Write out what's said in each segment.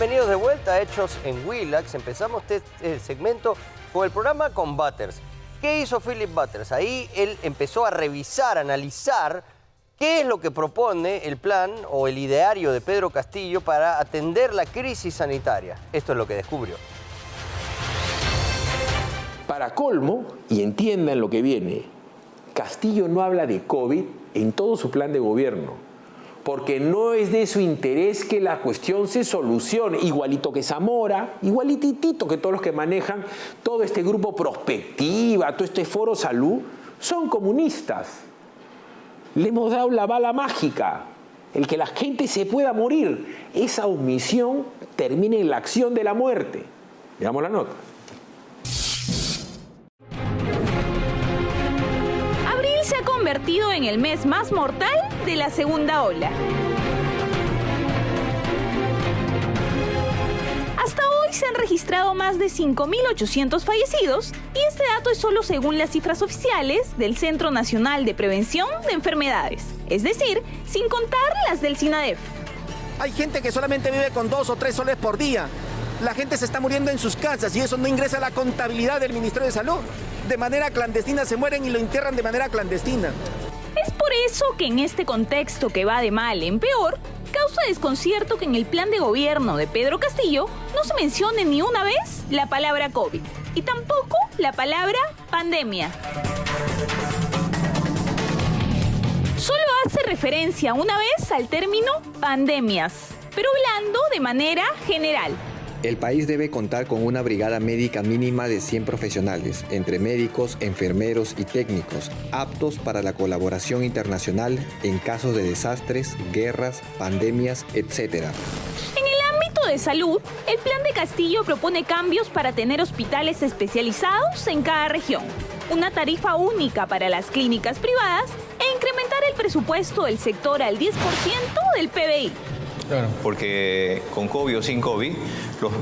Bienvenidos de vuelta a Hechos en Willax. Empezamos este segmento con el programa Combaters. ¿Qué hizo Philip Butters? Ahí él empezó a revisar, a analizar qué es lo que propone el plan o el ideario de Pedro Castillo para atender la crisis sanitaria. Esto es lo que descubrió. Para colmo, y entiendan lo que viene, Castillo no habla de COVID en todo su plan de gobierno, porque no es de su interés que la cuestión se solucione, igualito que Zamora, igualititito que todos los que manejan todo este grupo Prospectiva, todo este Foro Salud, son comunistas. Le hemos dado la bala mágica, el que la gente se pueda morir. Esa omisión termina en la acción de la muerte. Veamos la nota. Se ha convertido en el mes más mortal de la segunda ola. Hasta hoy se han registrado más de 5.800 fallecidos y este dato es solo según las cifras oficiales del Centro Nacional de Prevención de Enfermedades, es decir, sin contar las del SINADEF. Hay gente que solamente vive con 2 o 3 soles por día. La gente se está muriendo en sus casas y eso no ingresa a la contabilidad del Ministerio de Salud. De manera clandestina se mueren y lo entierran de manera clandestina. Es por eso que en este contexto que va de mal en peor, causa desconcierto que en el plan de gobierno de Pedro Castillo no se mencione ni una vez la palabra COVID y tampoco la palabra pandemia. Solo hace referencia una vez al término pandemias, pero hablando de manera general. El país debe contar con una brigada médica mínima de 100 profesionales, entre médicos, enfermeros y técnicos, aptos para la colaboración internacional en casos de desastres, guerras, pandemias, etc. En el ámbito de salud, el plan de Castillo propone cambios para tener hospitales especializados en cada región, una tarifa única para las clínicas privadas e incrementar el presupuesto del sector al 10% del PBI. Claro. Porque con COVID o sin COVID,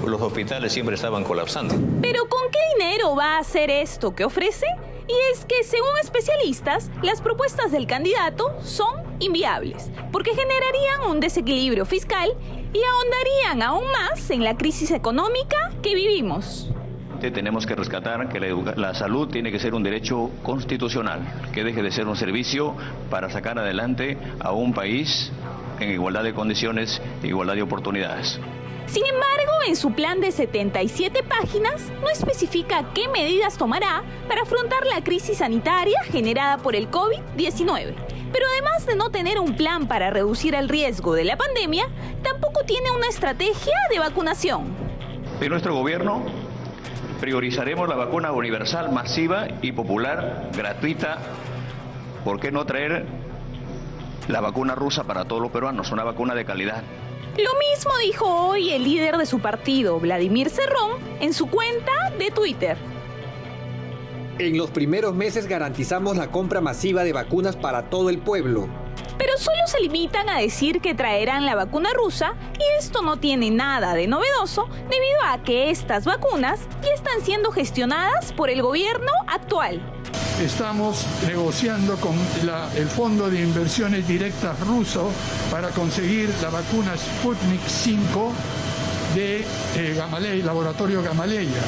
los hospitales siempre estaban colapsando. ¿Pero con qué dinero va a hacer esto que ofrece? Y es que, según especialistas, las propuestas del candidato son inviables, porque generarían un desequilibrio fiscal y ahondarían aún más en la crisis económica que vivimos. Tenemos que rescatar que la salud tiene que ser un derecho constitucional, que deje de ser un servicio para sacar adelante a un país en igualdad de condiciones e igualdad de oportunidades. Sin embargo, en su plan de 77 páginas no especifica qué medidas tomará para afrontar la crisis sanitaria generada por el COVID-19. Pero además de no tener un plan para reducir el riesgo de la pandemia, tampoco tiene una estrategia de vacunación. En nuestro gobierno priorizaremos la vacuna universal, masiva y popular, gratuita. ¿Por qué no traer la vacuna rusa para todos los peruanos, una vacuna de calidad? Lo mismo dijo hoy el líder de su partido, Vladimir Cerrón, en su cuenta de Twitter. En los primeros meses garantizamos la compra masiva de vacunas para todo el pueblo. Pero solo se limitan a decir que traerán la vacuna rusa y esto no tiene nada de novedoso debido a que estas vacunas ya están siendo gestionadas por el gobierno actual. Estamos negociando con el Fondo de Inversiones Directas ruso para conseguir la vacuna Sputnik 5 de Gamaleya, Laboratorio Gamaleya,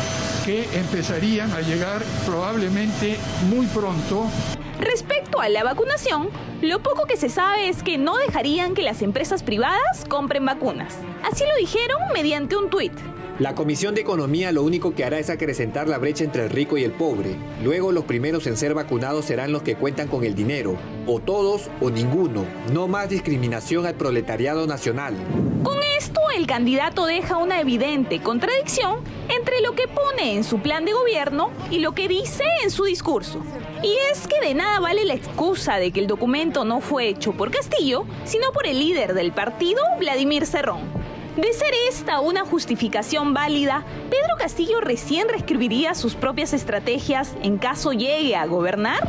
que empezarían a llegar probablemente muy pronto. Respecto a la vacunación, lo poco que se sabe es que no dejarían que las empresas privadas compren vacunas. Así lo dijeron mediante un tuit. La Comisión de Economía lo único que hará es acrecentar la brecha entre el rico y el pobre. Luego los primeros en ser vacunados serán los que cuentan con el dinero. O todos o ninguno. No más discriminación al proletariado nacional. Con esto, el candidato deja una evidente contradicción entre lo que pone en su plan de gobierno y lo que dice en su discurso. Y es que de nada vale la excusa de que el documento no fue hecho por Castillo, sino por el líder del partido, Vladimir Cerrón. De ser esta una justificación válida, ¿Pedro Castillo recién reescribiría sus propias estrategias en caso llegue a gobernar?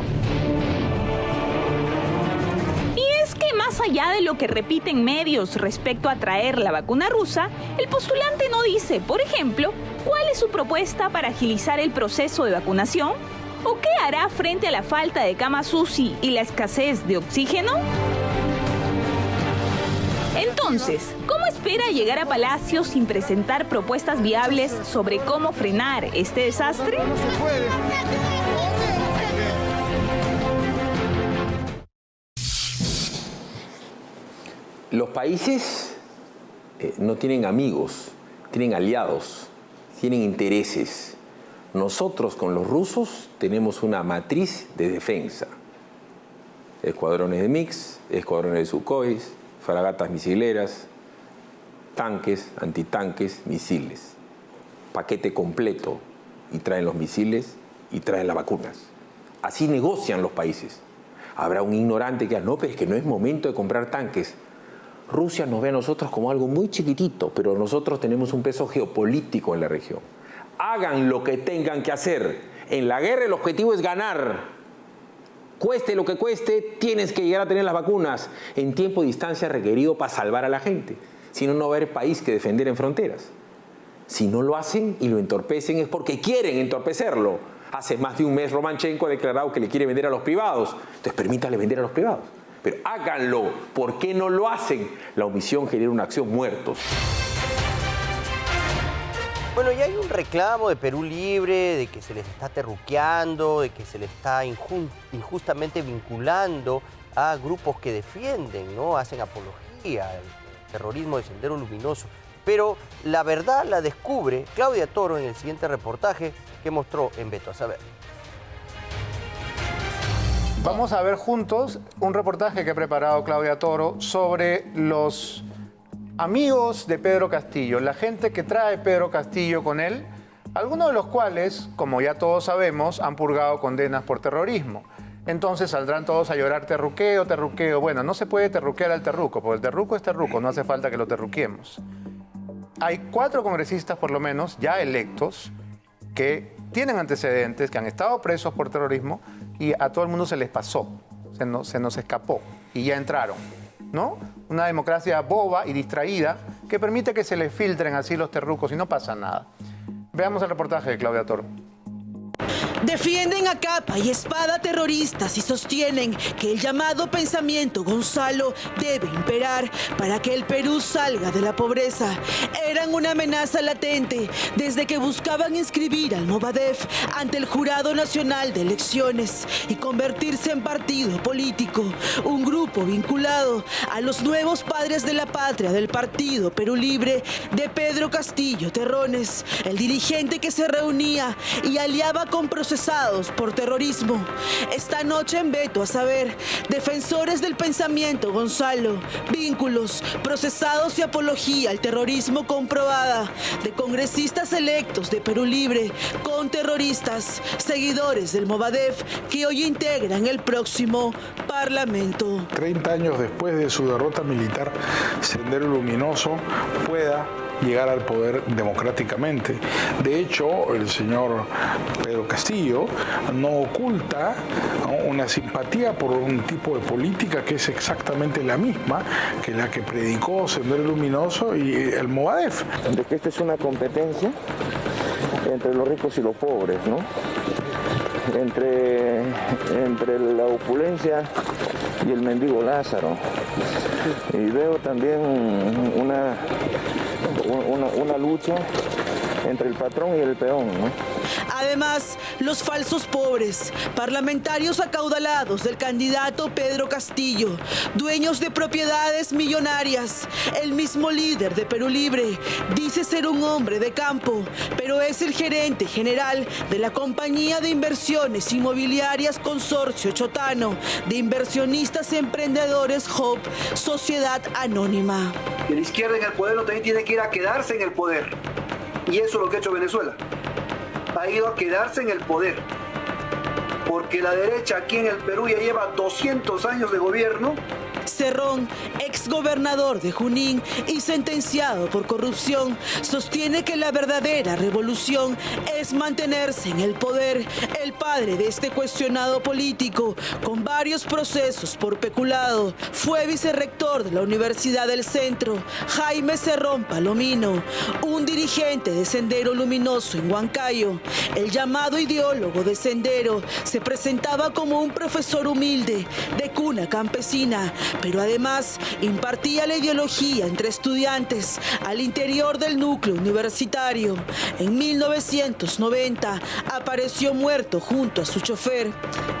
Y es que más allá de lo que repiten medios respecto a traer la vacuna rusa, el postulante no dice, por ejemplo, cuál es su propuesta para agilizar el proceso de vacunación o qué hará frente a la falta de camas UCI y la escasez de oxígeno. Entonces, ¿cómo es espera llegar a Palacio sin presentar propuestas viables sobre cómo frenar este desastre? No se puede. Los países no tienen amigos, tienen aliados, tienen intereses. Nosotros con los rusos tenemos una matriz de defensa. Escuadrones de MiG, escuadrones de Sukhois, fragatas misileras, tanques, antitanques, misiles. Paquete completo, y traen los misiles y traen las vacunas. Así negocian los países. Habrá un ignorante que diga, no, pero es que no es momento de comprar tanques. Rusia nos ve a nosotros como algo muy chiquitito, pero nosotros tenemos un peso geopolítico en la región. Hagan lo que tengan que hacer. En la guerra el objetivo es ganar. Cueste lo que cueste, tienes que llegar a tener las vacunas en tiempo y distancia requerido para salvar a la gente. Si no, no va a haber país que defender en fronteras. Si no lo hacen y lo entorpecen es porque quieren entorpecerlo. Hace más de un mes Romantchenko ha declarado que le quiere vender a los privados. Entonces permítale vender a los privados. Pero háganlo. ¿Por qué no lo hacen? La omisión genera una acción muertos. Bueno, y hay un reclamo de Perú Libre, de que se les está terruqueando, de que se les está injustamente vinculando a grupos que defienden, ¿no? Hacen apología al terrorismo de Sendero Luminoso. Pero la verdad la descubre Claudia Toro en el siguiente reportaje que mostró en Veto a Saber. Vamos a ver juntos un reportaje que ha preparado Claudia Toro sobre los amigos de Pedro Castillo, la gente que trae Pedro Castillo con él, algunos de los cuales, como ya todos sabemos, han purgado condenas por terrorismo. Entonces saldrán todos a llorar terruqueo, terruqueo. Bueno, no se puede terruquear al terruco, porque el terruco es terruco, no hace falta que lo terruquemos. Hay 4 congresistas, por lo menos, ya electos, que tienen antecedentes, que han estado presos por terrorismo y a todo el mundo se les pasó, se nos escapó y ya entraron, ¿no? Una democracia boba y distraída que permite que se les filtren así los terrucos y no pasa nada. Veamos el reportaje de Claudia Toro. Defienden a capa y espada terroristas y sostienen que el llamado pensamiento Gonzalo debe imperar para que el Perú salga de la pobreza. Eran una amenaza latente desde que buscaban inscribir al Movadef ante el Jurado Nacional de Elecciones y convertirse en partido político, un grupo vinculado a los nuevos padres de la patria del Partido Perú Libre de Pedro Castillo Terrones, el dirigente que se reunía y aliaba con procesados por terrorismo. Esta noche en Veto a Saber, defensores del pensamiento Gonzalo, vínculos, procesados y apología al terrorismo comprobada de congresistas electos de Perú Libre con terroristas, seguidores del Movadef que hoy integran el próximo Parlamento. 30 años después de su derrota militar, Sendero Luminoso pueda llegar al poder democráticamente. De hecho, el señor Pedro Castillo no oculta, ¿no?, una simpatía por un tipo de política que es exactamente la misma que la que predicó Sendero Luminoso y el Movadef. De que esta es una competencia entre los ricos y los pobres, ¿no? Entre la opulencia y el mendigo Lázaro. Y veo también una lucha entre el patrón y el peón, ¿no? Además, los falsos pobres, parlamentarios acaudalados del candidato Pedro Castillo, dueños de propiedades millonarias. El mismo líder de Perú Libre dice ser un hombre de campo, pero es el gerente general de la compañía de inversiones inmobiliarias Consorcio Chotano, de inversionistas emprendedores Hope, Sociedad Anónima. Que la izquierda en el poder no también tiene que ir a quedarse en el poder. Y eso es lo que ha hecho Venezuela. Ha ido a quedarse en el poder. Porque la derecha aquí en el Perú ya lleva 200 años de gobierno. Cerrón, exgobernador de Junín y sentenciado por corrupción, sostiene que la verdadera revolución es mantenerse en el poder. El padre de este cuestionado político, con varios procesos por peculado, fue vicerrector de la Universidad del Centro, Jaime Cerrón Palomino, un dirigente de Sendero Luminoso en Huancayo. El llamado ideólogo de Sendero se presentaba como un profesor humilde, de cuna campesina, pero además impartía la ideología entre estudiantes al interior del núcleo universitario. En 1990 apareció muerto junto a su chofer.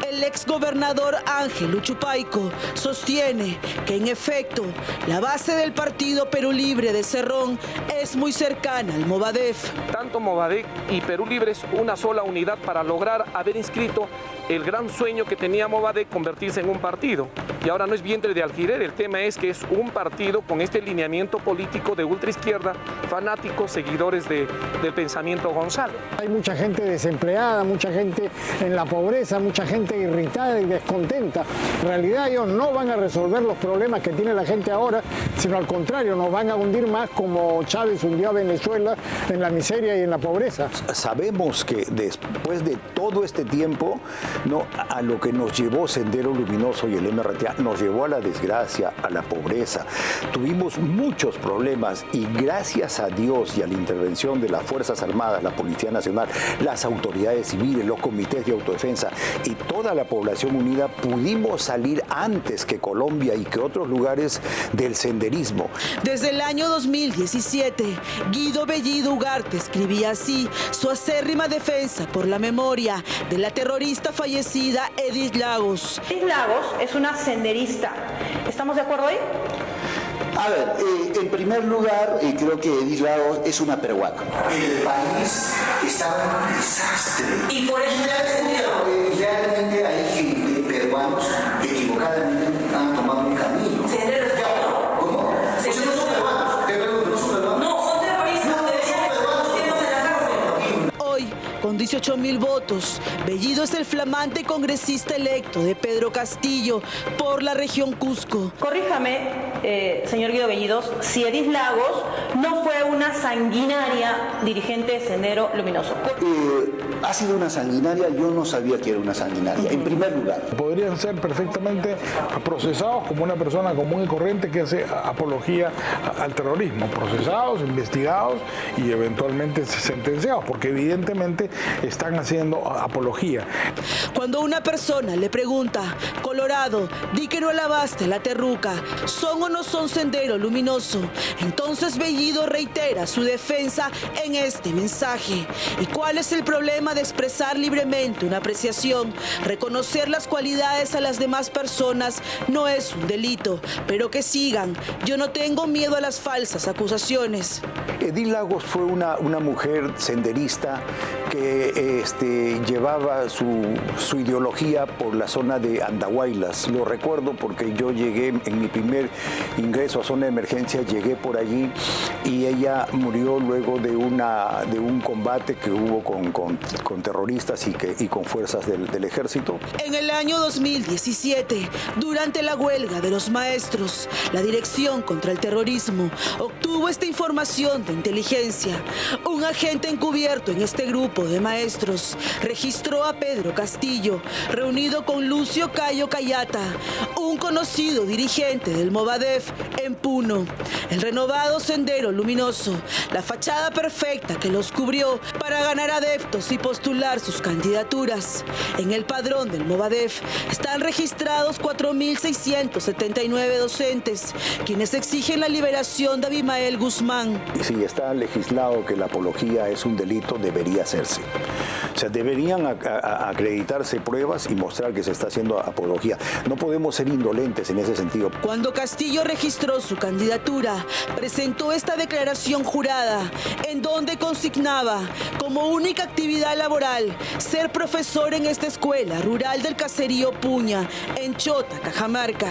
El exgobernador Ángel Uchupaico sostiene que en efecto la base del partido Perú Libre de Cerrón es muy cercana al Movadef. Tanto Movadef y Perú Libre es una sola unidad para lograr haber inscrito el gran sueño que tenía Movadef, convertirse en un partido. Y ahora no es vientre de alquiler, el tema es que es un partido con este lineamiento político de ultraizquierda, fanáticos, seguidores del pensamiento Gonzalo. Hay mucha gente desempleada, mucha gente en la pobreza, mucha gente irritada y descontenta. En realidad ellos no van a resolver los problemas que tiene la gente ahora, sino al contrario, nos van a hundir más como Chávez hundió a Venezuela en la miseria y en la pobreza. Sabemos que después de todo este tiempo, ¿no?, a lo que nos llevó Sendero Luminoso y el MRTA, nos llevó a la desgracia, a la pobreza. Tuvimos muchos problemas y gracias a Dios y a la intervención de las Fuerzas Armadas, la Policía Nacional, las autoridades civiles, los comités de autodefensa y toda la población unida, pudimos salir antes que Colombia y que otros lugares del senderismo. Desde el año 2017, Guido Bellido Ugarte escribía así su acérrima defensa por la memoria de la terrorista fallecida Edith Lagos. Edith Lagos es una senderista. ¿Estamos de acuerdo ahí? A ver, en primer lugar, creo que Edith Lagos es una peruana. El país está en un desastre. Y por eso realmente hay gente, peruanos, que equivocadamente han tomado un camino. ¿Senderos de otro? ¿Cómo? ¿No son peruanos? ¿Te pregunto, no son peruanos? No, son terroristas. No, son peruanos, tenemos en la cárcel. Hoy, con 18.000 votos, Bellido es el flamante congresista electo de Pedro Castillo por la región Cusco. Corríjame, señor Guido Bellidos, si Edith Lagos no fue una sanguinaria dirigente de Sendero Luminoso. Ha sido una sanguinaria, yo no sabía que era una sanguinaria, en primer lugar. Podrían ser perfectamente procesados como una persona común y corriente que hace apología al terrorismo, procesados, investigados y eventualmente sentenciados, porque evidentemente están haciendo apología. Cuando una persona le pregunta, Colorado, di que no alabaste la terruca, ¿son o no son Sendero Luminoso? Entonces Bellido reitera su defensa en este mensaje. ¿Y cuál es el problema de expresar libremente una apreciación? Reconocer las cualidades a las demás personas no es un delito, pero que sigan. Yo no tengo miedo a las falsas acusaciones. Edith Lagos fue una mujer senderista que llevaba su ideología por la zona de Andahuaylas. Lo recuerdo porque yo llegué en mi primer ingreso a zona de emergencia, llegué por allí y ella murió luego de un combate que hubo con terroristas y con fuerzas del ejército. En el año 2017, durante la huelga de los maestros, la Dirección contra el Terrorismo obtuvo esta información de inteligencia. Un agente encubierto en este grupo de maestros registró a Pedro Castillo reunido con Lucio Cayo Cayata, un conocido dirigente del Movadef en Puno. El renovado Sendero Luminoso, la fachada perfecta que los cubrió para ganar adeptos y postular sus candidaturas. En el padrón del Movadef están registrados 4.679 docentes, quienes exigen la liberación de Abimael Guzmán. Si está legislado que la apología es un delito, debería hacerse. O sea, deberían acreditarse pruebas y mostrar que se está haciendo apología. No podemos ser indolentes en ese sentido. Cuando Castillo registró su candidatura, presentó esta declaración jurada, en donde consignaba como única actividad laboral ser profesor en esta escuela rural del caserío Puña, en Chota, Cajamarca.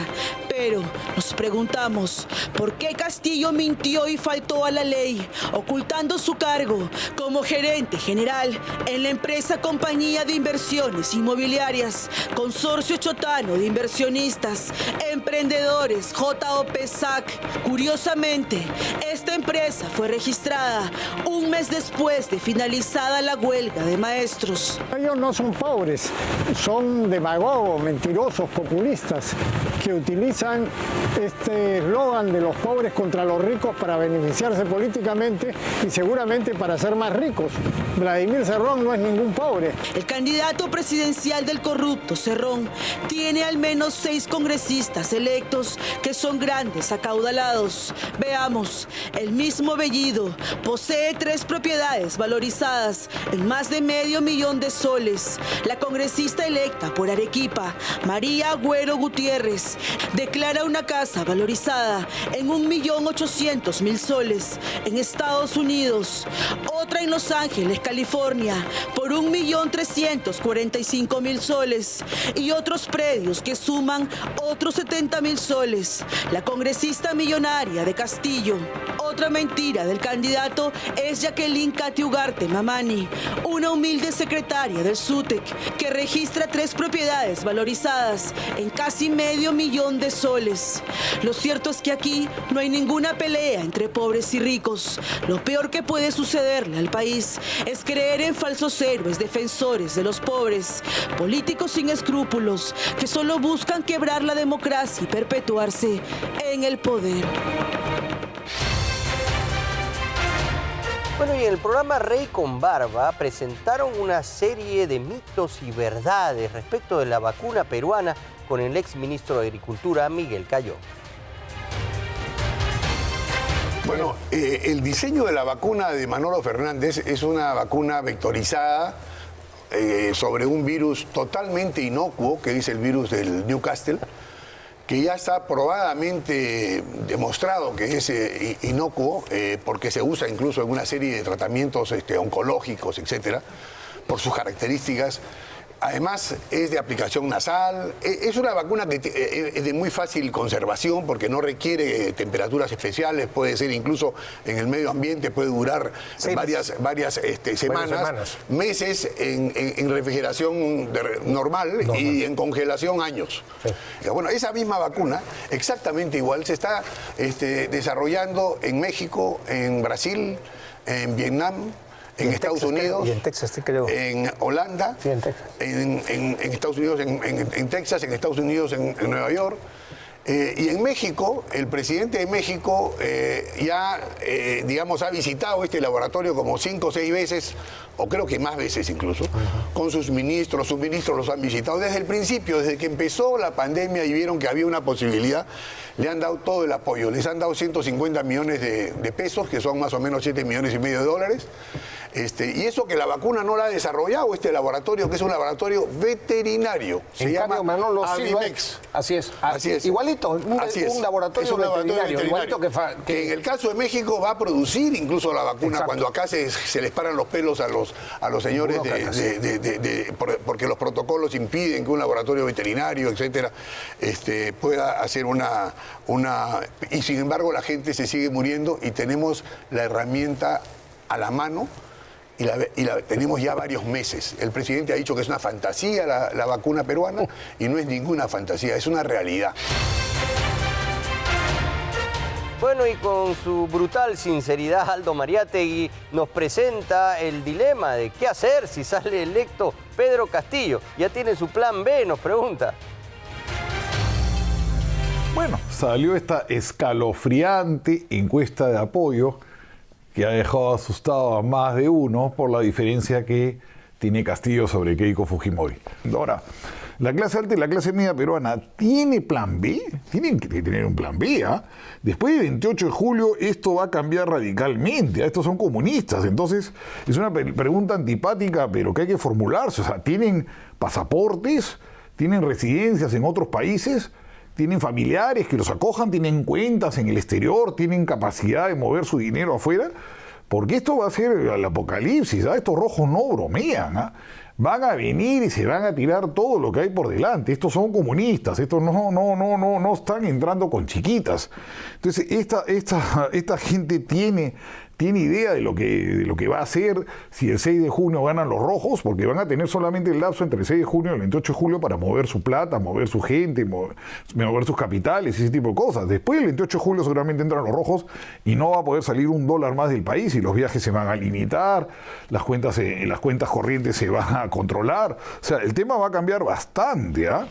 Pero nos preguntamos, ¿por qué Castillo mintió y faltó a la ley, ocultando su cargo como gerente general en la empresa Compañía de Inversiones Inmobiliarias, Consorcio Chotano de Inversionistas, Emprendedores, JOP SAC? Curiosamente, esta empresa fue registrada un mes después de finalizada la huelga de maestros. Ellos no son pobres, son demagogos, mentirosos, populistas, que utilizan este eslogan de los pobres contra los ricos para beneficiarse políticamente y seguramente para ser más ricos. Vladimir Cerrón no es ningún son pobres. El candidato presidencial del corrupto, Cerrón, tiene al menos 6 congresistas electos que son grandes acaudalados. Veamos, el mismo Bellido posee 3 propiedades valorizadas en más de $500,000 de soles. La congresista electa por Arequipa, María Agüero Gutiérrez, declara una casa valorizada en 1.800.000 soles en Estados Unidos. Otra en Los Ángeles, California, por 1.345.000 soles. Y otros predios que suman otros 70.000 soles. La congresista millonaria de Castillo. Otra mentira del candidato es Jacqueline Katy Ugarte Mamani, una humilde secretaria del SUTEC, que registra 3 propiedades valorizadas en casi $500,000 de soles. Lo cierto es que aquí no hay ninguna pelea entre pobres y ricos. Lo peor que puede sucederle al país es creer en falsos héroes defensores de los pobres, políticos sin escrúpulos que solo buscan quebrar la democracia y perpetuarse en el poder. Bueno, y en el programa Rey con Barba presentaron una serie de mitos y verdades respecto de la vacuna peruana con el ex ministro de Agricultura, Miguel Cayó. Bueno, el diseño de la vacuna de Manolo Fernández es una vacuna vectorizada sobre un virus totalmente inocuo, que es el virus del Newcastle, que ya está probadamente demostrado que es inocuo, porque se usa incluso en una serie de tratamientos oncológicos, etcétera, por sus características. Además, es de aplicación nasal. Es una vacuna que es de muy fácil conservación porque no requiere temperaturas especiales. Puede ser incluso en el medio ambiente, puede durar varias semanas, meses en refrigeración normal y en congelación años. Sí. Bueno, esa misma vacuna, exactamente igual, se está desarrollando en México, en Brasil, en Vietnam, en Estados Unidos, y en Texas, sí, creo. En Holanda, sí, en Texas. En Estados Unidos, en Texas, en Estados Unidos, en Nueva York. Y en México, el presidente de México ha visitado este laboratorio como 5 o 6 veces, o creo que más veces incluso, con sus ministros los han visitado desde el principio, desde que empezó la pandemia y vieron que había una posibilidad, le han dado todo el apoyo, les han dado 150 millones de pesos, que son más o menos $7,5 millones de dólares, y eso que la vacuna no la ha desarrollado este laboratorio, que es un laboratorio veterinario, se llama Avimex. Así es. Igualito, un laboratorio veterinario. Igualito que en el caso de México va a producir incluso la vacuna. Exacto. Cuando acá se les paran los pelos a los señores porque los protocolos impiden que un laboratorio veterinario, etcétera, pueda hacer y sin embargo la gente se sigue muriendo y tenemos la herramienta a la mano. Y la tenemos ya varios meses. El presidente ha dicho que es una fantasía la vacuna peruana y no es ninguna fantasía, es una realidad. Bueno, y con su brutal sinceridad, Aldo Mariátegui nos presenta el dilema de qué hacer si sale electo Pedro Castillo. ¿Ya tiene su plan B?, nos pregunta. Bueno, salió esta escalofriante encuesta de apoyo que ha dejado asustado a más de uno por la diferencia que tiene Castillo sobre Keiko Fujimori. Ahora, la clase alta y la clase media peruana, ¿tiene plan B? Tienen que tener un plan B, ¿ah? Después del 28 de julio esto va a cambiar radicalmente, estos son comunistas, entonces es una pregunta antipática, pero que hay que formularse. O sea, ¿tienen pasaportes? ¿Tienen residencias en otros países? ¿Tienen familiares que los acojan? ¿Tienen cuentas en el exterior? ¿Tienen capacidad de mover su dinero afuera? Porque esto va a ser el apocalipsis, ¿ah? Estos rojos no bromean, ¿ah? Van a venir y se van a tirar todo lo que hay por delante. Estos son comunistas, estos no están entrando con chiquitas. Entonces, esta gente tiene idea de lo que va a hacer si el 6 de junio ganan los rojos, porque van a tener solamente el lapso entre el 6 de junio y el 28 de julio para mover su plata, mover su gente, mover sus capitales y ese tipo de cosas. Después del 28 de julio seguramente entran los rojos y no va a poder salir $1 más del país y los viajes se van a limitar, las cuentas corrientes se van a controlar. O sea, el tema va a cambiar bastante, ¿ah?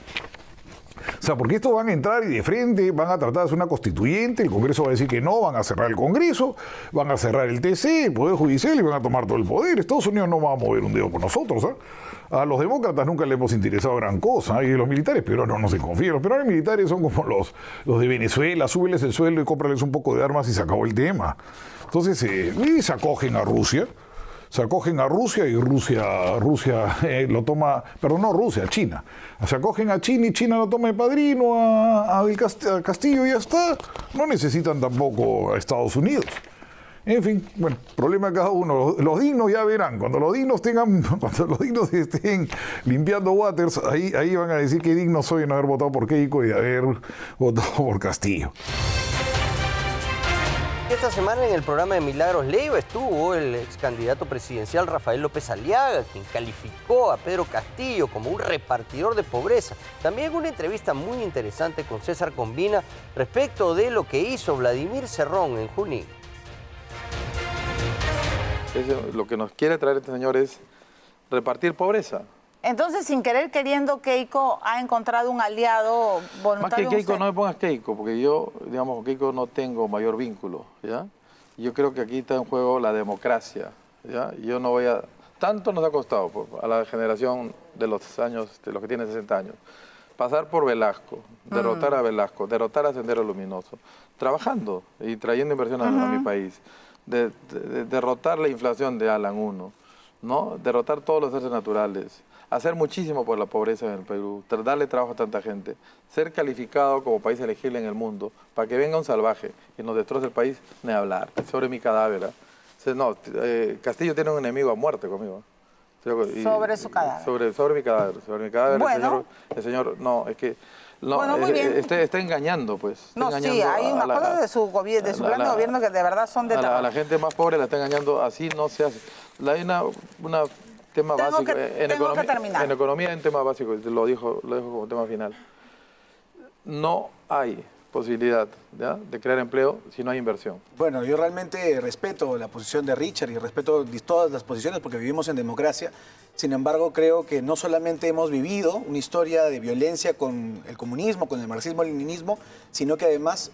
O sea, porque estos van a entrar y de frente van a tratar de hacer una constituyente, el Congreso va a decir que no, van a cerrar el Congreso, van a cerrar el TC, el Poder Judicial y van a tomar todo el poder. Estados Unidos no va a mover un dedo por nosotros, ¿eh? A los demócratas nunca les hemos interesado gran cosa, y los militares peruanos no se confían. Los peruanos militares son como los de Venezuela, súbeles el sueldo y cómprales un poco de armas y se acabó el tema. Entonces, se acogen a Rusia. Se acogen a Rusia y Rusia lo toma, perdón, no Rusia, China. Se acogen a China y China lo toma de padrino a Castillo y ya está. No necesitan tampoco a Estados Unidos. En fin, bueno, problema de cada uno. Los dignos ya verán. Cuando los dignos estén limpiando Waters, ahí van a decir que dignos soy de no haber votado por Keiko y de haber votado por Castillo. Esta semana en el programa de Milagros Leiva estuvo el ex candidato presidencial Rafael López Aliaga, quien calificó a Pedro Castillo como un repartidor de pobreza. También una entrevista muy interesante con César Combina respecto de lo que hizo Vladimir Cerrón en Junín. Lo que nos quiere traer este señor es repartir pobreza. Entonces, sin querer queriendo, Keiko ha encontrado un aliado voluntario. Más que Keiko, no me pongas Keiko, porque yo, digamos, con Keiko no tengo mayor vínculo, ¿ya? Yo creo que aquí está en juego la democracia, ¿ya? Yo no voy a... Tanto nos ha costado a la generación de los años, de los que tienen 60 años, pasar por Velasco, derrotar a Velasco, derrotar a Sendero Luminoso, trabajando y trayendo inversión a mi país, derrotar la inflación de Alan 1, ¿no? Derrotar todos los desastres naturales, hacer muchísimo por la pobreza en el Perú, darle trabajo a tanta gente, ser calificado como país elegible en el mundo, para que venga un salvaje y nos destroce el país, ni hablar, sobre mi cadáver. No, Castillo tiene un enemigo a muerte conmigo. Sobre su cadáver. Sobre mi cadáver, bueno. el señor, no, es que... No, bueno, muy bien. Está engañando, pues. No, engañando sí, hay una cosa de su plan de gobierno que de verdad son de trabajo. A la gente más pobre la está engañando, así no se hace. Hay una tema básico. En economía hay un tema básico, lo dejo como tema final. No hay posibilidad, ¿ya?, de crear empleo si no hay inversión. Bueno, yo realmente respeto la posición de Richard y respeto todas las posiciones porque vivimos en democracia. Sin embargo, creo que no solamente hemos vivido una historia de violencia con el comunismo, con el marxismo-leninismo, sino que además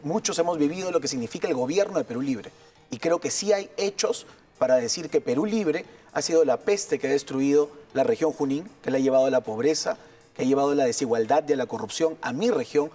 muchos hemos vivido lo que significa el gobierno de Perú Libre. Y creo que sí hay hechos para decir que Perú Libre ha sido la peste que ha destruido la región Junín, que le ha llevado a la pobreza, que ha llevado a la desigualdad y a la corrupción a mi región,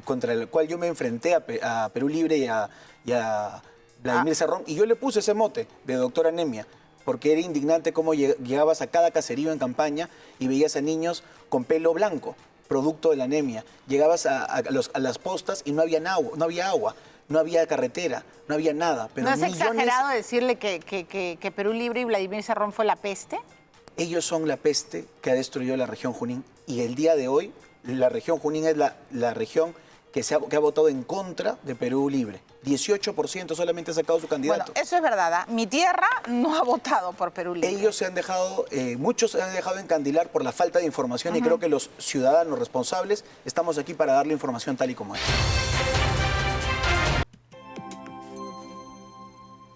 contra el cual yo me enfrenté a Perú Libre y a Vladimir Cerrón. Y yo le puse ese mote de doctor Anemia, porque era indignante cómo llegabas a cada caserío en campaña y veías a niños con pelo blanco, producto de la anemia. Llegabas a las postas y no había agua, no había carretera, no había nada. Pero ¿no es exagerado decirle que Perú Libre y Vladimir Cerrón fue la peste? Ellos son la peste que ha destruido la región Junín. Y el día de hoy, la región Junín es la región que ha votado en contra de Perú Libre. 18% solamente ha sacado su candidato. Bueno, eso es verdad. Mi tierra no ha votado por Perú Libre. Ellos se han dejado, muchos se han dejado encandilar por la falta de información y creo que los ciudadanos responsables estamos aquí para darle información tal y como es.